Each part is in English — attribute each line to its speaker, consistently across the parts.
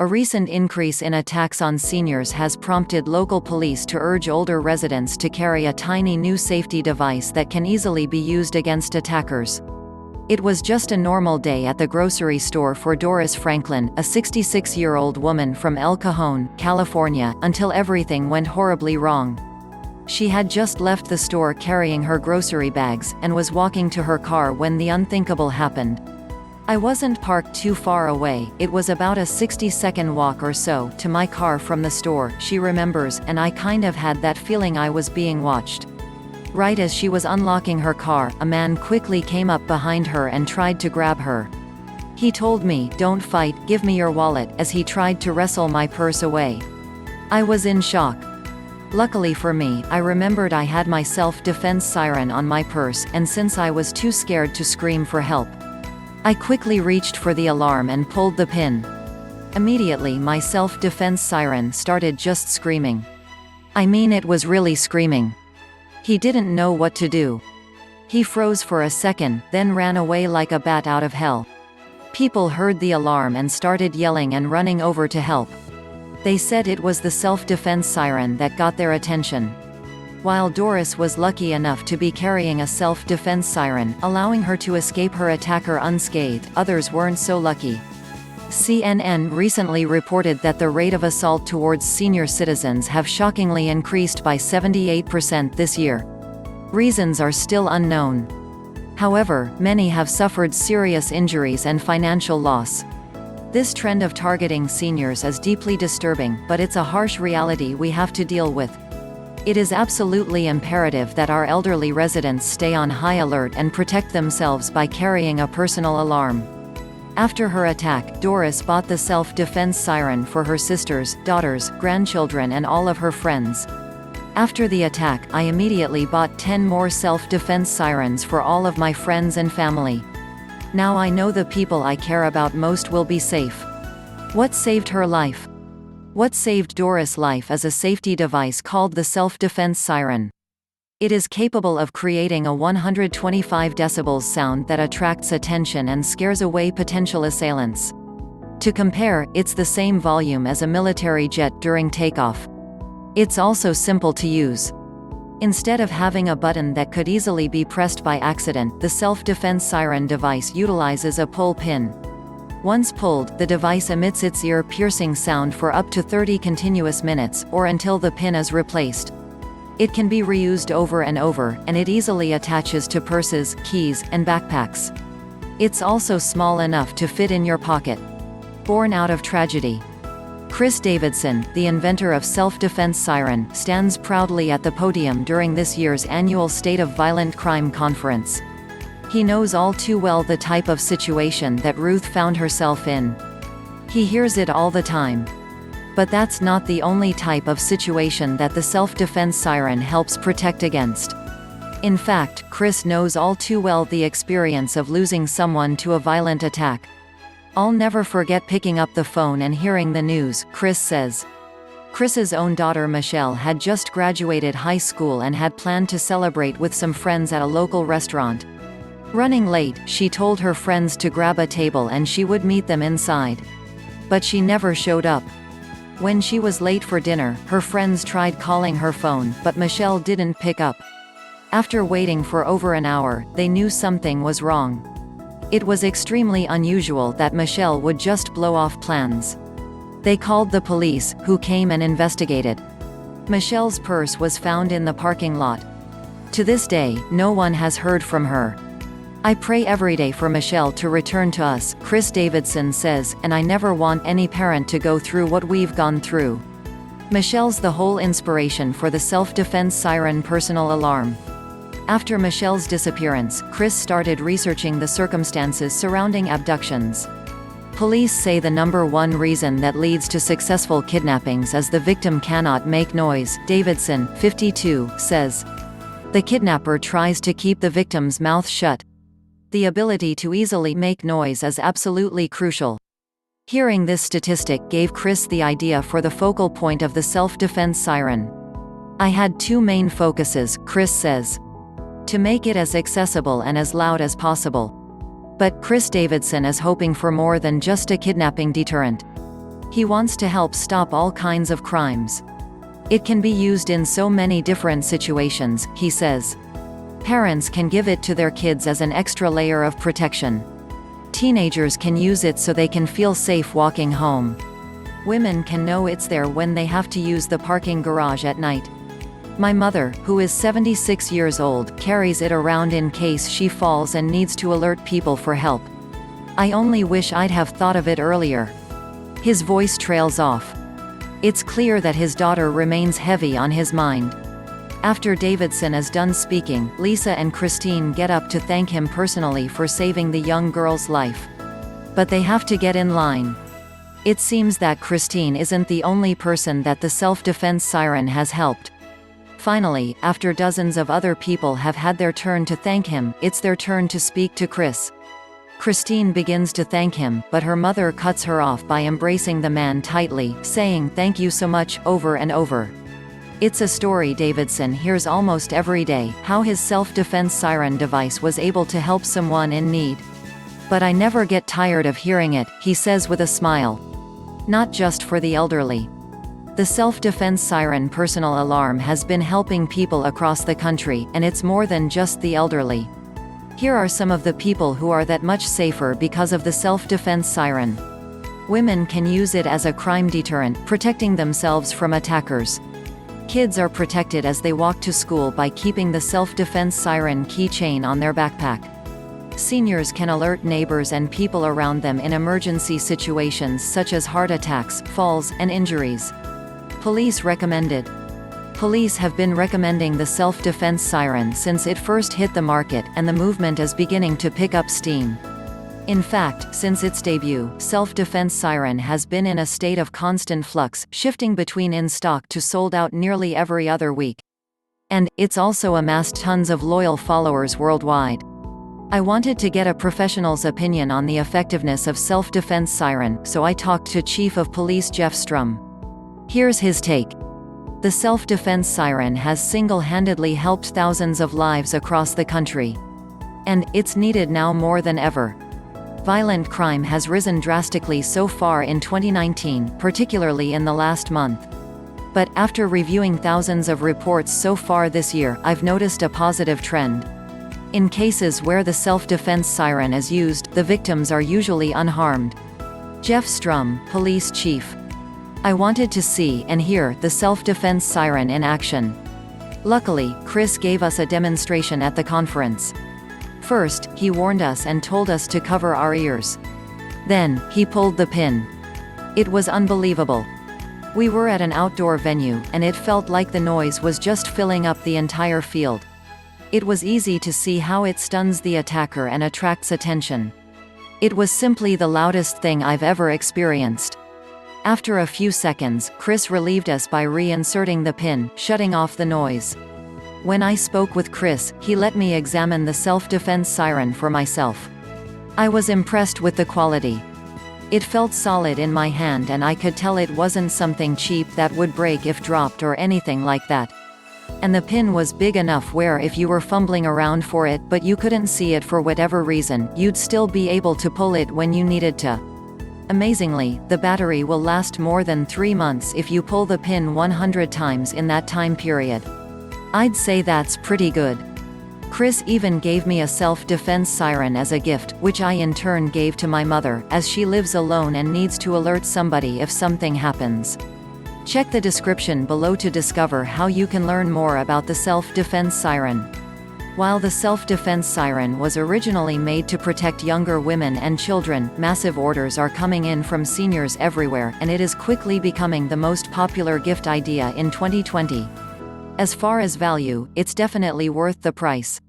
Speaker 1: A recent increase in attacks on seniors has prompted local police to urge older residents to carry a tiny new safety device that can easily be used against attackers. It was just a normal day at the grocery store for Dorris Franklin, a 66-year-old woman from El Cajon, California, until everything went horribly wrong. She had just left the store carrying her grocery bags, and was walking to her car when the unthinkable happened. I wasn't parked too far away, it was about a 60-second walk or so, to my car from the store, she remembers, and I kind of had that feeling I was being watched. Right as she was unlocking her car, a man quickly came up behind her and tried to grab her. He told me, "Don't fight, give me your wallet," as he tried to wrestle my purse away. I was in shock. Luckily for me, I remembered I had my self-defense siren on my purse, and since I was too scared to scream for help, I quickly reached for the alarm and pulled the pin. Immediately my self-defense siren started just screaming. I mean, it was really screaming. He didn't know what to do. He froze for a second, then ran away like a bat out of hell. People heard the alarm and started yelling and running over to help. They said it was the self-defense siren that got their attention. While Dorris was lucky enough to be carrying a self-defense siren, allowing her to escape her attacker unscathed, others weren't so lucky. CNN recently reported that the rate of assault towards senior citizens have shockingly increased by 78% this year. Reasons are still unknown. However, many have suffered serious injuries and financial loss. This trend of targeting seniors is deeply disturbing, but it's a harsh reality we have to deal with. It is absolutely imperative that our elderly residents stay on high alert and protect themselves by carrying a personal alarm. After her attack, Dorris bought the self-defense siren for her sisters, daughters, grandchildren and all of her friends. After the attack, I immediately bought 10 more self-defense sirens for all of my friends and family. Now I know the people I care about most will be safe. What saved her life? What saved Dorris' life is a safety device called the self-defense siren. It is capable of creating a 125 decibels sound that attracts attention and scares away potential assailants. To compare, it's the same volume as a military jet during takeoff. It's also simple to use. Instead of having a button that could easily be pressed by accident, the self-defense siren device utilizes a pull pin. Once pulled, the device emits its ear-piercing sound for up to 30 continuous minutes, or until the pin is replaced. It can be reused over and over, and it easily attaches to purses, keys, and backpacks. It's also small enough to fit in your pocket. Born out of tragedy. Chris Davidson, the inventor of self-defense siren, stands proudly at the podium during this year's annual State of Violent Crime Conference. He knows all too well the type of situation that Ruth found herself in. He hears it all the time. But that's not the only type of situation that the self-defense siren helps protect against. In fact, Chris knows all too well the experience of losing someone to a violent attack. "I'll never forget picking up the phone and hearing the news," Chris says. Chris's own daughter Michelle had just graduated high school and had planned to celebrate with some friends at a local restaurant. Running late, she told her friends to grab a table and she would meet them inside. But she never showed up. When she was late for dinner, her friends tried calling her phone, but Michelle didn't pick up. After waiting for over an hour, they knew something was wrong. It was extremely unusual that Michelle would just blow off plans. They called the police, who came and investigated. Michelle's purse was found in the parking lot. To this day, no one has heard from her. "I pray every day for Michelle to return to us," Chris Davidson says, "and I never want any parent to go through what we've gone through." Michelle's the whole inspiration for the self-defense siren personal alarm. After Michelle's disappearance, Chris started researching the circumstances surrounding abductions. Police say the number one reason that leads to successful kidnappings is the victim cannot make noise, Davidson, 52, says. The kidnapper tries to keep the victim's mouth shut. The ability to easily make noise is absolutely crucial. Hearing this statistic gave Chris the idea for the focal point of the self-defense siren. "I had two main focuses," Chris says. To make it as accessible and as loud as possible. But Chris Davidson is hoping for more than just a kidnapping deterrent. He wants to help stop all kinds of crimes. It can be used in so many different situations, he says. Parents can give it to their kids as an extra layer of protection. Teenagers can use it so they can feel safe walking home. Women can know it's there when they have to use the parking garage at night. My mother, who is 76 years old, carries it around in case she falls and needs to alert people for help. I only wish I'd have thought of it earlier. His voice trails off. It's clear that his daughter remains heavy on his mind. After Davidson is done speaking, Lisa and Christine get up to thank him personally for saving the young girl's life. But they have to get in line. It seems that Christine isn't the only person that the self-defense siren has helped. Finally, after dozens of other people have had their turn to thank him, it's their turn to speak to Chris. Christine begins to thank him, but her mother cuts her off by embracing the man tightly, saying "thank you so much" over and over. It's a story Davidson hears almost every day, how his self-defense siren device was able to help someone in need. But I never get tired of hearing it, he says with a smile. Not just for the elderly. The self-defense siren personal alarm has been helping people across the country, and it's more than just the elderly. Here are some of the people who are that much safer because of the self-defense siren. Women can use it as a crime deterrent, protecting themselves from attackers. Kids are protected as they walk to school by keeping the self-defense siren keychain on their backpack. Seniors can alert neighbors and people around them in emergency situations such as heart attacks, falls, and injuries. Police recommended. Police have been recommending the self-defense siren since it first hit the market, and the movement is beginning to pick up steam. In fact, since its debut, self-defense siren has been in a state of constant flux, shifting between in-stock to sold out nearly every other week. And it's also amassed tons of loyal followers worldwide. I wanted to get a professional's opinion on the effectiveness of self-defense siren, so I talked to Chief of Police Jeff Strum. Here's his take. The self-defense siren has single-handedly helped thousands of lives across the country. And it's needed now more than ever. Violent crime has risen drastically so far in 2019, particularly in the last month. But after reviewing thousands of reports so far this year, I've noticed a positive trend. In cases where the self-defense siren is used, the victims are usually unharmed. Jeff Strum, police chief. I wanted to see and hear the self-defense siren in action. Luckily, Chris gave us a demonstration at the conference. First, he warned us and told us to cover our ears. Then, he pulled the pin. It was unbelievable. We were at an outdoor venue, and it felt like the noise was just filling up the entire field. It was easy to see how it stuns the attacker and attracts attention. It was simply the loudest thing I've ever experienced. After a few seconds, Chris relieved us by reinserting the pin, shutting off the noise. When I spoke with Chris, he let me examine the self-defense siren for myself. I was impressed with the quality. It felt solid in my hand, and I could tell it wasn't something cheap that would break if dropped or anything like that. And the pin was big enough where if you were fumbling around for it but you couldn't see it for whatever reason, you'd still be able to pull it when you needed to. Amazingly, the battery will last more than 3 months if you pull the pin 100 times in that time period. I'd say that's pretty good. Chris even gave me a self-defense siren as a gift, which I in turn gave to my mother, as she lives alone and needs to alert somebody if something happens. Check the description below to discover how you can learn more about the self-defense siren. While the self-defense siren was originally made to protect younger women and children, massive orders are coming in from seniors everywhere, and it is quickly becoming the most popular gift idea in 2020. As far as value, it's definitely worth the price.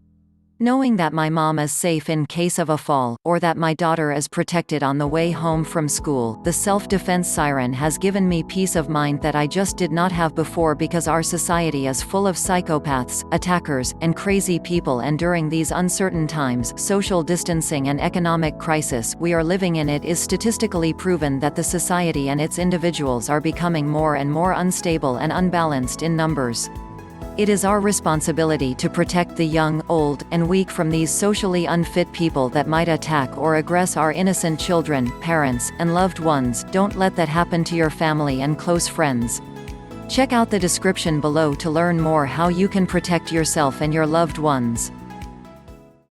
Speaker 1: Knowing that my mom is safe in case of a fall, or that my daughter is protected on the way home from school, the self-defense siren has given me peace of mind that I just did not have before, because our society is full of psychopaths, attackers, and crazy people, and during these uncertain times, social distancing and economic crisis we are living in, it is statistically proven that the society and its individuals are becoming more and more unstable and unbalanced in numbers. It is our responsibility to protect the young, old, and weak from these socially unfit people that might attack or aggress our innocent children, parents, and loved ones. Don't let that happen to your family and close friends. Check out the description below to learn more how you can protect yourself and your loved ones.